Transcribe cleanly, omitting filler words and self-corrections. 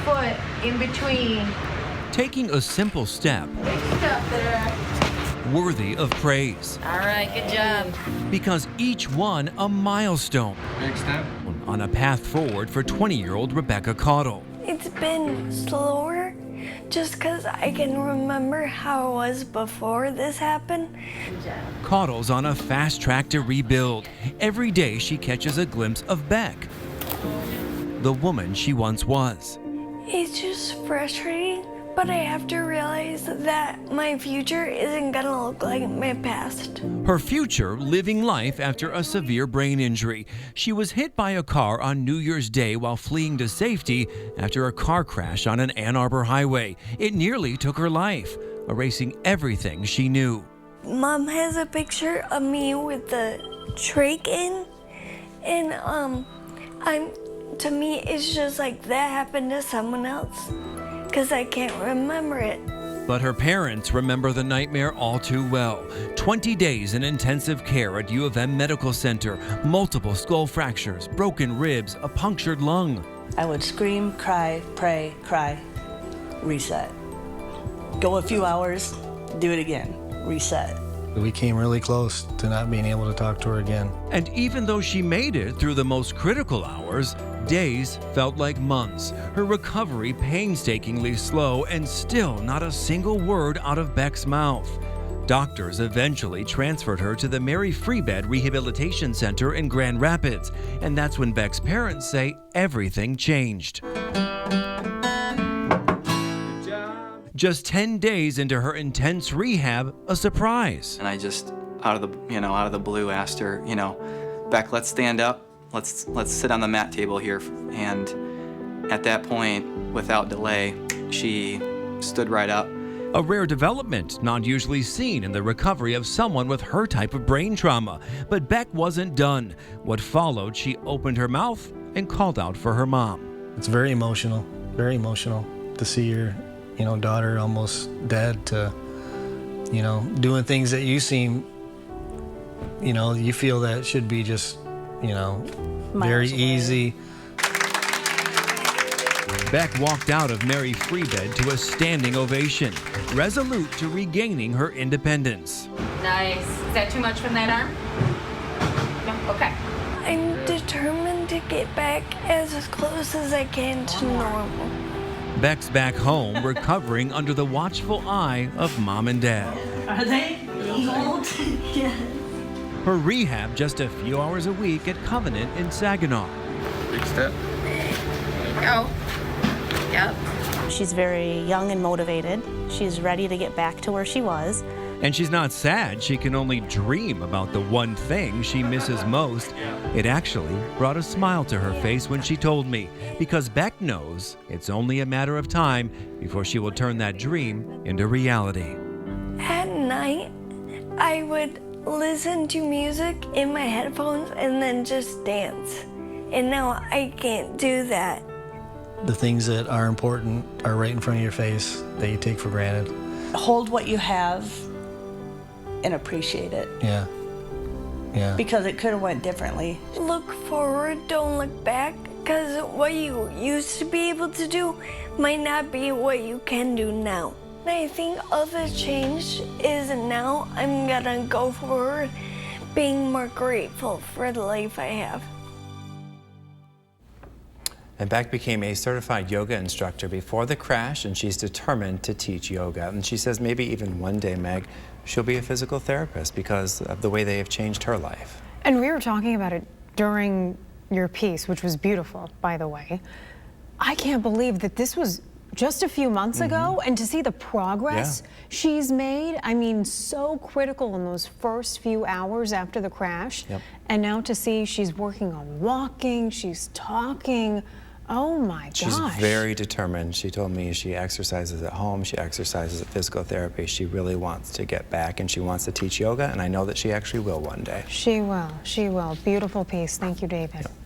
foot in between. Taking a simple step Big step there. worthy of praise. All right, good job. Because each one a milestone Big step. on a path forward for 20-year-old Rebekah Caudle. It's been slower just because I can remember how it was before this happened. Caudle's on a fast track to rebuild. Every day she catches a glimpse of Beck, the woman she once was. It's just frustrating, but I have to realize that my future isn't gonna look like my past. Her future, living life after a severe brain injury. She was hit by a car on New Year's Day while fleeing to safety after a car crash on an Ann Arbor highway. It nearly took her life, erasing everything she knew. Mom has a picture of me with the trach in, and to me it's just like that happened to someone else, because I can't remember it. But her parents remember the nightmare all too well. 20 days in intensive care at U of M Medical Center, multiple skull fractures, broken ribs, a punctured lung. I would scream, cry, pray, cry, reset. Go a few hours, do it again, reset. We came really close to not being able to talk to her again. And even though she made it through the most critical hours, days felt like months. Her recovery painstakingly slow, and still not a single word out of Beck's mouth. Doctors eventually transferred her to the Mary Freebed Rehabilitation Center in Grand Rapids, and that's when Beck's parents say everything changed. Just 10 days into her intense rehab, a surprise. And I just, out of the blue, asked her, Beck, let's stand up. Let's sit on the mat table here. And at that point, without delay, she stood right up. A rare development, not usually seen in the recovery of someone with her type of brain trauma. But Beck wasn't done. What followed, she opened her mouth and called out for her mom. It's very emotional to see your, daughter almost dead, to, doing things that you seem, you feel that should be just, very easy. Beck walked out of Mary Freebed to a standing ovation, resolute to regaining her independence. Nice. Is that too much from that arm? No? Okay. I'm determined to get back as close as I can to normal. Beck's back home, recovering under the watchful eye of mom and dad. Are they old? Yeah. Her rehab just a few hours a week at Covenant in Saginaw. Big step. There you go. Yep. She's very young and motivated. She's ready to get back to where she was. And she's not sad. She can only dream about the one thing she misses most. It actually brought a smile to her face when she told me, because Beck knows it's only a matter of time before she will turn that dream into reality. At night, I would listen to music in my headphones and then just dance. And now I can't do that. The things that are important are right in front of your face that you take for granted. Hold what you have and appreciate it. Yeah. Because it could have went differently. Look forward, don't look back, because what you used to be able to do might not be what you can do now. I think all the change is now I'm gonna go forward being more grateful for the life I have. And Beck became a certified yoga instructor before the crash, and she's determined to teach yoga. And she says maybe even one day, Meg, she'll be a physical therapist because of the way they have changed her life. And we were talking about it during your piece, which was beautiful, by the way. I can't believe that this was just a few months ago, and to see the progress she's made, I mean, so critical in those first few hours after the crash. And now to see she's working on walking, she's talking. Oh my gosh. She's very determined. She told me she exercises at home, she exercises at physical therapy. She really wants to get back, and she wants to teach yoga, and I know that she actually will one day. She will, she will. Beautiful piece. Thank you, David.